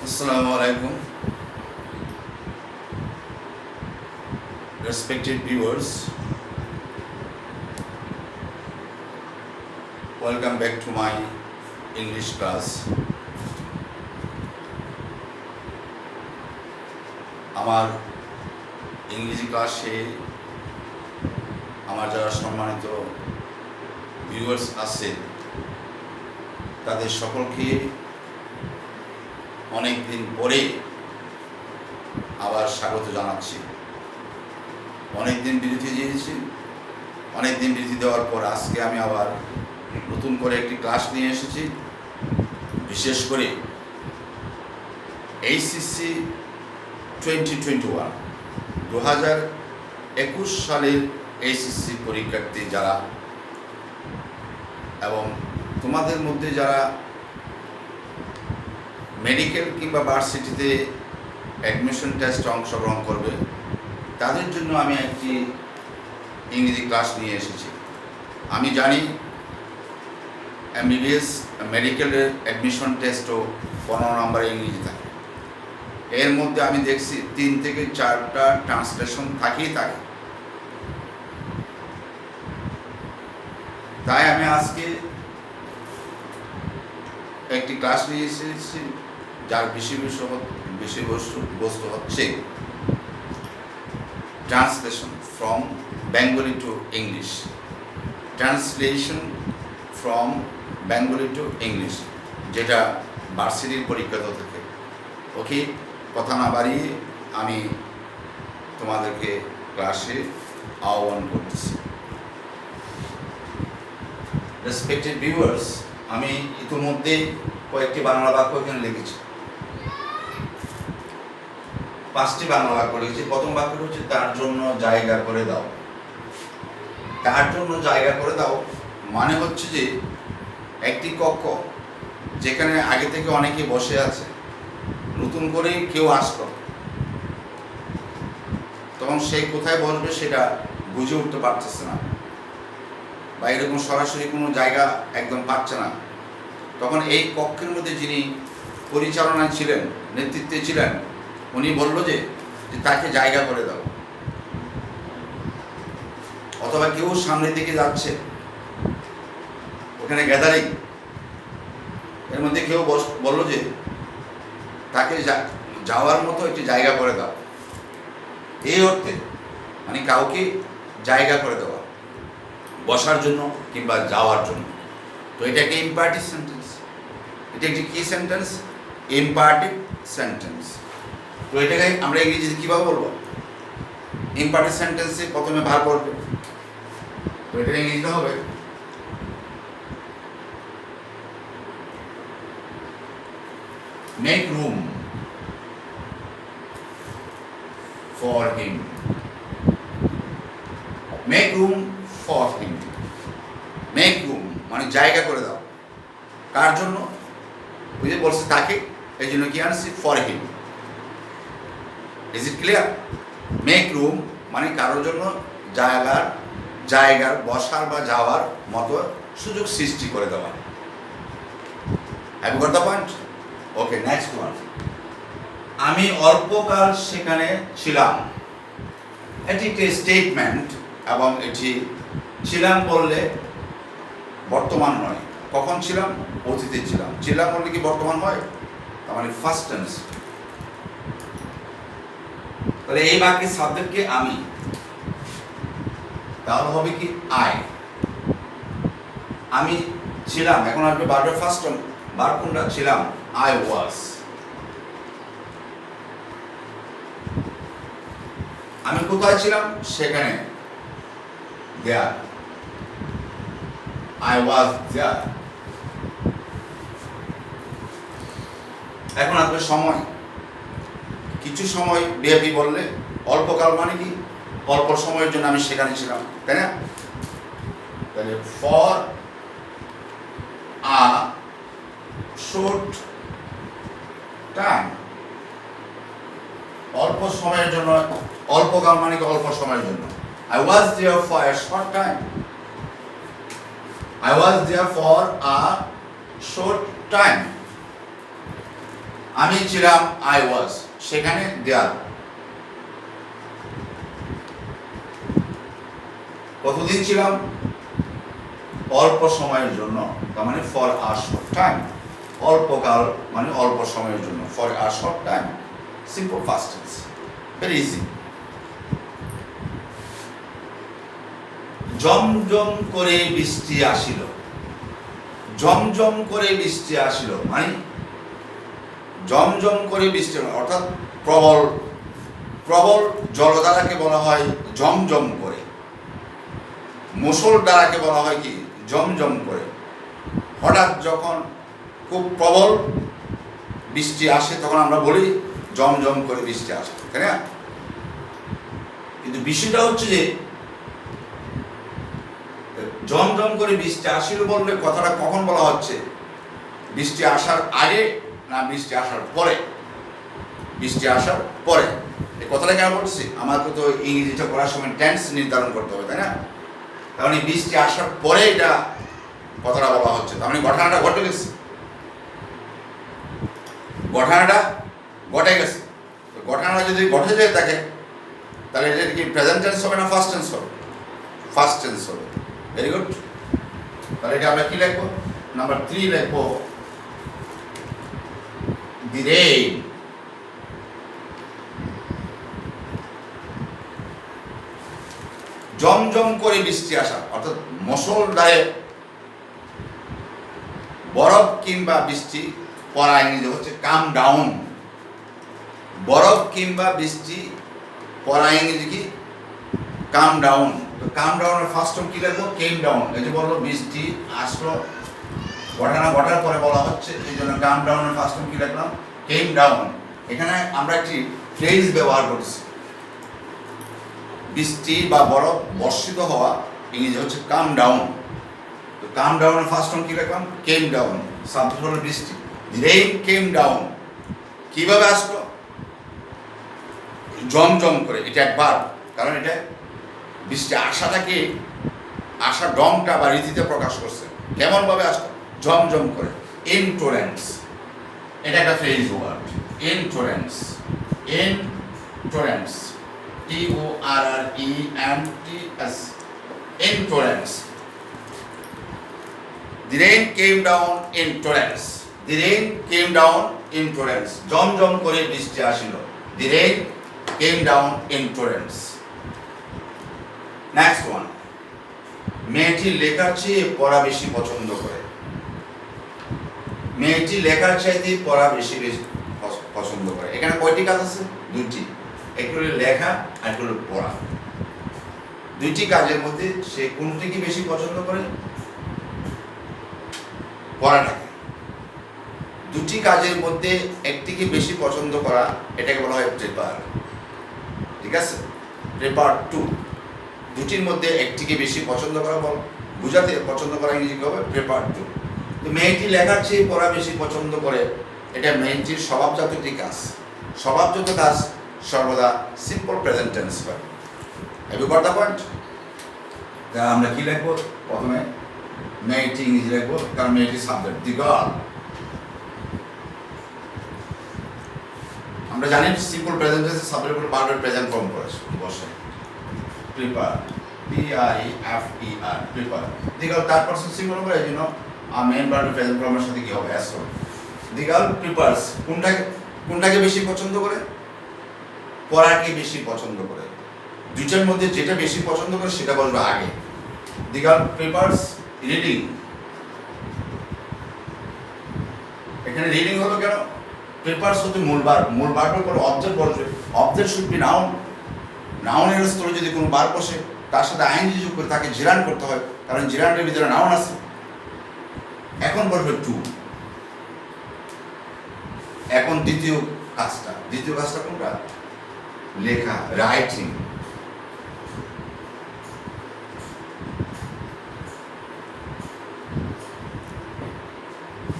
Assalamu alaikum, respected viewers. Welcome back to my English class. আমার ইংরেজি ক্লাসে আমার যারা সম্মানিত ভিউয়ার্স আছে তাদের সকলকে অনেক দিন পরে আবার স্বাগত জানাচ্ছি। অনেক দিন বিরতি দিয়েছি, অনেক দিন বিরতি দেওয়ার পর আজকে আমি আবার নতুন করে একটি ক্লাস নিয়ে এসেছি। বিশেষ করে এইচএসসি 2021 সালের এইচএসসি পরীক্ষার্থী যারা এবং তোমাদের মধ্যে যারা মেডিকেল কিংবা ভার্সিটিতে অ্যাডমিশন টেস্টে অংশগ্রহণ করবে তাদের জন্য আমি একটি ইংরেজি ক্লাস নিয়ে এসেছি। আমি জানি এমবিবিএস মেডিকেলের অ্যাডমিশন টেস্টও 15 নম্বরে ইংরেজি থাকে। এর মধ্যে আমি দেখছি 3 থেকে 4টা ট্রান্সলেশন থাকেই থাকে। তাই আমি আজকে একটি ক্লাস নিয়ে এসেছি যার বিষয়বস্তু হচ্ছে translation from Bengali to English. Translation from Bengali to English, যেটা ভার্সিটির পরীক্ষাতে থাকে। ওকে, কথা না বাড়িয়ে আমি তোমাদেরকে ক্লাসে আহ্বান করতেছি। রেসপেক্টেড ভিউয়ার্স, আমি ইতিমধ্যে কয়েকটি বাংলা বাক্য এখানে লিখেছি। 5টি বাংলা বাক্য লিখেছি। প্রথম বাক্যটি হচ্ছে তার জন্য জায়গা করে দাও। তার জন্য জায়গা করে দাও মানে হচ্ছে যে একটি কক্ষ যেখানে আগে থেকে অনেকে বসে আছে, নতুন করে কেউ আসলো, তখন সে কোথায় বসবে সেটা বুঝে উঠতে পারতেছে না, বা এরকম সরাসরি কোনো জায়গা একদম পাচ্ছে না। তখন এই কক্ষের মধ্যে যিনি পরিচালনায় ছিলেন, নেতৃত্বে ছিলেন, উনি বলল যে তাকে জায়গা করে দাও। অথবা কেউ সামনের দিকে যাচ্ছে, ওখানে গ্যাদারিং, এর মধ্যে কেউ বলল যে তাকে যাওয়ার মতো একটি জায়গা করে দাও। এই অর্থে মানে কাউকে জায়গা করে দেওয়া, বসার জন্য কিংবা যাওয়ার জন্য। তো এটা একটা ইম্পারেটিভ সেন্টেন্স। এটা একটি কি সেন্টেন্স? Imperative sentence. তো এটাকে আমরা ইংরেজিতে কীভাবে বলবো? ইম্পারেটিভ সেন্টেন্সে প্রথমে ভার্ব বলবে, তো এটা ইংরেজিতে হবে make room for him. Make room for him. Make room মানে জায়গা করে দাও। কার জন্য? বুঝে বলছে তাকে, এই জন্য কি আনছি? For him. Is it clear? Make room মানে কারোর জন্য জায়গার বসার বা যাওয়ার মতো সুযোগ সৃষ্টি করে দেওয়া। Have you got the point? Okay, next one. আমি অল্পকাল সেখানে ছিলাম। এটি একটি স্টেটমেন্ট এবং এটি ছিলাম বললে বর্তমান নয়। কখন ছিলাম? অতীতে ছিলাম। ছিলাম বললে কি বর্তমান হয়? তার মানে ফার্স্ট টেন্স। তাহলে এই বাক্যের সাবজেক্টকে আমি, তাহলে হবে কি আই। আমি ছিলাম, এখন আসবে ভার্বের ফার্স্ট ফর্ম। ভার্ব কোনটা? ছিলাম, আই ওয়াজ। আমি কোথায় ছিলাম? সেখানে, দেয়ার। I was there. এখন আসবে সময়। কিছু সময় বিহেভি বললে অল্পকাল মানে কি? অল্প সময়ের জন্য আমি সেখানে ছিলাম, তাই না? তাহলে ফর আ শর্ট টাইম, অল্প সময়ের জন্য। অল্পকাল মানে কি? অল্প সময়ের জন্য। I was there for a short time. I was there for a short time. আমি ছিলাম, আই ওয়াজ, সেখানে দেয়াল। কতদিন ছিলাম? অল্প সময়ের জন্য, তার মানে ফর আ শর্ট টাইম। অল্পকাল মানে অল্প সময়ের জন্য, for a short time. Simple past tense, very easy. জমজম করে বৃষ্টি আসিল। জমজম করে বৃষ্টি আসিল মানে জমজম করে বৃষ্টি, অর্থাৎ প্রবল প্রবল জলধারাকে বলা হয় জমজম করে। মুষল ধারাকে বলা হয় কি? জমজম করে। হঠাৎ যখন খুব প্রবল বৃষ্টি আসে তখন আমরা বলি জমজম করে বৃষ্টি আসে, তাই না? কিন্তু বিষয়টা হচ্ছে যে জমজম করে বৃষ্টি আসিল বললে কথাটা কখন বলা হচ্ছে? বৃষ্টি আসার আগে না বৃষ্টি আসার পরে? বৃষ্টি আসার পরে। এই কথাটা কেন বলছি? আমাকে তো ইংরেজিটা করার সময় টেন্স নির্ধারণ করতে হবে, তাই না? কারণ এই বৃষ্টি আসার পরে এটা কথাটা বলা হচ্ছে, তার মানে ঘটনাটা ঘটে গেছে। ঘটনাটা ঘটে গেছে। ঘটনাটা যদি ঘটে যায় থাকে তাহলে এটা কি প্রেজেন্ট টেন্স হবে না ফার্স্ট টেন্স হবে? ফার্স্ট টেন্স হবে। Very good. তাহলে এটা আমরা কি লিখবো? নাম্বার 3 লিখবো, দি রেইন। জমজম করে বৃষ্টি আসা অর্থাৎ মুষলধারে বরফ কিংবা বৃষ্টি পড়া, ইংরেজি হচ্ছে কাম ডাউন। বরফ কিংবা বৃষ্টি পড়া ইংরেজি কি? কাম ডাউন। তো কাম ডাউনের ফার্স্ট ফর্ম কি লিখবো? Came down. এই যে বললো বৃষ্টি আসলো, ঘটনা ঘটার পরে বলা হচ্ছে, এই জন্য কাম ডাউনের ফার্স্ট ফর্ম কি লিখলাম? Came down. এখানে আমরা একটি ফ্রেজ ব্যবহার করছি, বৃষ্টি বা বরফ বর্ষিত হওয়া, ইংরেজি হচ্ছে কাম ডাউন। তো কাম ডাউনের ফার্স্ট ফর্ম কি লিখলাম? Came down. সাবজেক্ট হলো বৃষ্টি। Rain came down. কিভাবে আসলো? জমজম করে। এটা একবার, কারণ এটা বৃষ্টি আসাটাকে, আশা ডংটা বা রীতিতে প্রকাশ করছে। কেমন ভাবে আসলো? জমজম করে। ইন টোরেন্টস, এটা একটা phrase word. In torrents, in torrents, TORRENTS, in torrents. The rain came down in torrents. The rain came down in torrents. জমজম করে বৃষ্টি আসিল। The rain came down in torrents. Next one. মেয়েটি লেখার চেয়ে পড়া বেশি পছন্দ করে। মেয়েটি লেখার চাইতে পড়া বেশি পছন্দ করে। এখানে কয়টি কাজ আছে? দুটি। একটু লেখা আর একটু পড়া। দুইটি কাজের মধ্যে সে কোনটিকে বেশি পছন্দ করে? পড়াটাকে। দুটি কাজের মধ্যে একটিকে বেশি পছন্দ করা, এটাকে বলা হয় প্রেপার। ঠিক আছে? Prefer to. দুটির মধ্যে একটিকে বেশি পছন্দ করা বল বুঝাতে পছন্দ করা ইংরেজি হবে প্রেপার টু। তো মেয়েটি লেখার চেয়ে পড়া বেশি পছন্দ করে, এটা মেয়েটির স্বভাবজাত একটি কাজ। স্বভাবজাত কাজ সর্বদা সিম্পল প্রেজেন্ট টেন্স হয়। Have you got the point? তা আমরা কি লিখবো? প্রথমে মেয়েটি ইংরেজি লিখবো, কারণ মেয়েটি সাবজেক্ট। The girl. আমরা জানি সিম্পল প্রেজেন্ট টেন্সে সাবজেক্ট উপর ভার্বের প্রেজেন্ট ফর্ম বসে। প্রিপার, PIFER, প্রিপার। The girl third person singular হবে, এই জন্য মেইন ভার্বের প্রেজেন্ট ফর্মের সাথে কি হবে? অ্যাস হবে। The girl prefers. কোনটাকে বেশি পছন্দ করে? পড়াকে বেশি পছন্দ করে। দুইটার মধ্যে যেটা বেশি পছন্দ করে সেটা বলবো আগে। The girl prefers reading. এখানে রিডিং হলো কেন? প্রিপারস হচ্ছে মূল ভার্ব। মূল ভার্বের পর অবজেক্ট বসবে। Object should be noun. নাউনের স্তরে যদি কোনো ভার্ব বসে তার সাথে আইনজি যোগ করে তাকে জিরান করতে হয়, কারণ জিরানের ভিতরে নাউন আছে। এখন বসবে টু। এখন দ্বিতীয় কাজটা কোনটা? লেখা, writing.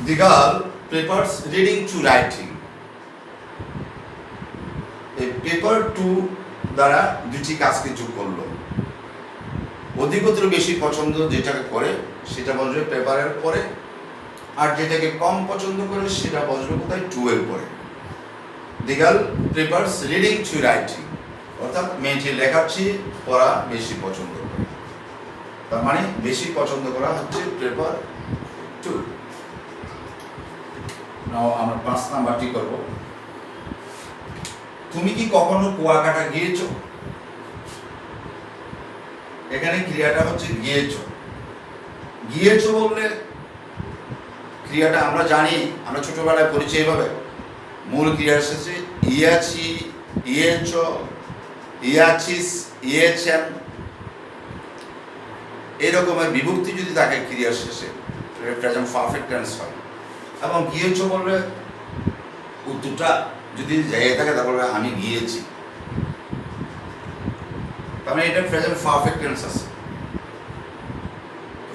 The girl prefers reading to writing. এই পেপার টু দ্বারা দুটি কাজকে যোগ করলো। অধিকতর বেশি পছন্দ যেটাকে করে সেটা বসবে পেপারের পরে, আর যেটাকে কম পছন্দ করে সেটা বসবে কোথায়? টু এর পরে। The girl prefers reading to writing. অর্থাৎ মেয়েটি লেখার চেয়ে পড়া বেশি পছন্দ করে। তার মানে বেশি পছন্দ করা হচ্ছে প্রেফার টু। নাও আমরা 5 নাম্বারটি করব। তুমি কি কখনো কুয়াকাটা গিয়েছো? এখানে ক্রিয়াটা হচ্ছে গিয়েছো। গিয়েছো বললে ক্রিয়াটা আমরা জানি, আমরা ছোটবেলায় পড়েছি এইভাবে। মূল ক্রিয়া এসেছে ইয়াছি, ইয়েছো, ইয়াছিস, ইয়েছেন। এরকমের বিভক্তি যদি থাকে ক্রিয়ার শেষে, প্রেজেন্ট পারফেক্ট টেন্স হয়। এবং গিয়েছো বললে উত্তরটা যদি জায়গায় থাকে তারপরে আমি গিয়েছি, তার মানে এটা প্রেজেন্ট পারফেক্ট টেন্স আছে।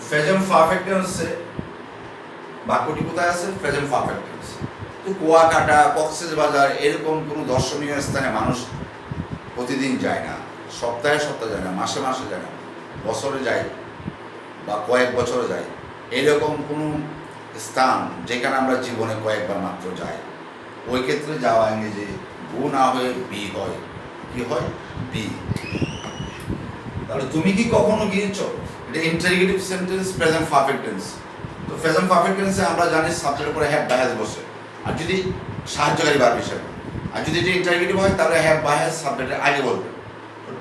প্রেজেন্ট পারফেক্ট টেন্সে বাক্যটি কোথায় আছে? Present perfect tense. তো কুয়াকাটা, কক্সবাজার এরকম কোনো দর্শনীয় স্থানে মানুষ প্রতিদিন যায় না, সপ্তাহে সপ্তাহে যায় না, মাসে মাসে যায় না, বছরে যায় বা কয়েক বছরে যায়। এরকম কোনো স্থান যেখানে আমরা জীবনে কয়েকবার মাত্র যাই, ওই ক্ষেত্রে যাওয়া ইংরেজি গো না হয়ে বি হয়। কি হয়? বি। তাহলে তুমি কি কখনো গিয়েছো, এটা interrogative sentence, present perfect tense. তো প্রেজেন্ট পারফেক্ট টেন্সে আমরা জানি সাবজেক্টের উপরে হ্যাভ বা হ্যাজ বসে, আর যদি সাহায্যকারী ভার্ব হিসেবে। আর যদি এটা ইন্টারোগেটিভ হয় তাহলে হ্যাভ বা হ্যাজ সাবজেক্টের আগে বলবে।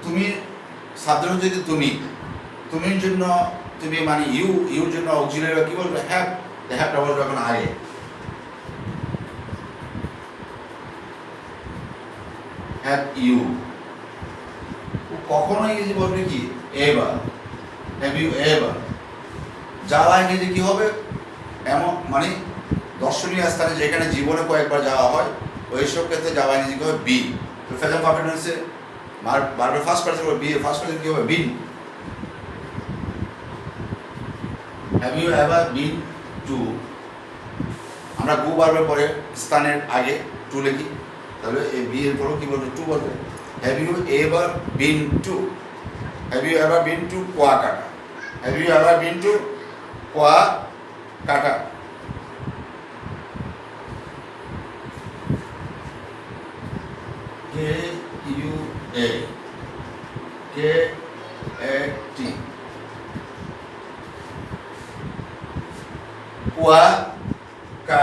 তুমি সাবজেক্ট যদি তুমি, তুমির জন্য তুমি মানে ইউ, ইউর জন্য অক্সিলারি কি বলবে? হ্যাভ। হ্যাভটা বলবে এখন আগে। Have you. কখনো ইংরেজি বলবে কি? এভার। Have you ever. যাওয়া ইংরেজি কি হবে? এমন মানে দর্শনীয় স্থানে যেখানে জীবনে কয়েকবার যাওয়া হয়, ওইসব ক্ষেত্রে যাওয়া ইংরেজি কি হবে? বি। তো প্রেজেন্ট পারফেক্ট টেন্সে ভার্বের ফার্স্ট পার্সন হবে বি, এর ফার্স্ট পার্সন কি হবে? Been. Have you ever been to. আমরা গো ভার্বের পরে স্থানের আগে টু লিখি, তাহলে এই বি এর পরেও কি বলবে? টু বলবে। Have you ever been to? Have you ever been to Kuakata? Have you ever been to Kuakata? K U A K A T Kuakata.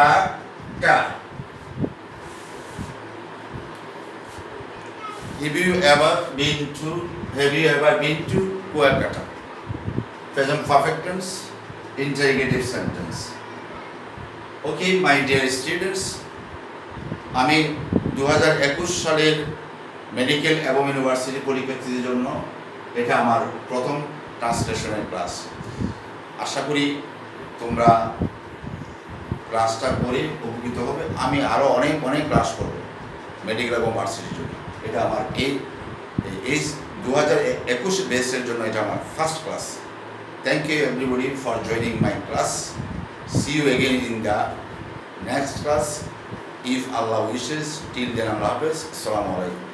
Have you ever been to? Have you ever been to Kuakata? Present perfect tense, interrogative sentence. Okay, my dear students, আমি 2021 সালের medical এবং university পরীক্ষার্থীদের জন্য এটা আমার প্রথম ট্রান্সলেশনের class. আশা করি তোমরা ক্লাসটা করে উপকৃত হবে। আমি আরও অনেক অনেক ক্লাস করব মেডিকেল এবং ভার্সিটির জন্য। এটা আমার এই 2021 বেসের জন্য এটা আমার first class. Thank you everybody for joining my class. See you again in the next class if Allah wishes. Till then Allah হাফেজ। আসসালামু আলাইকুম।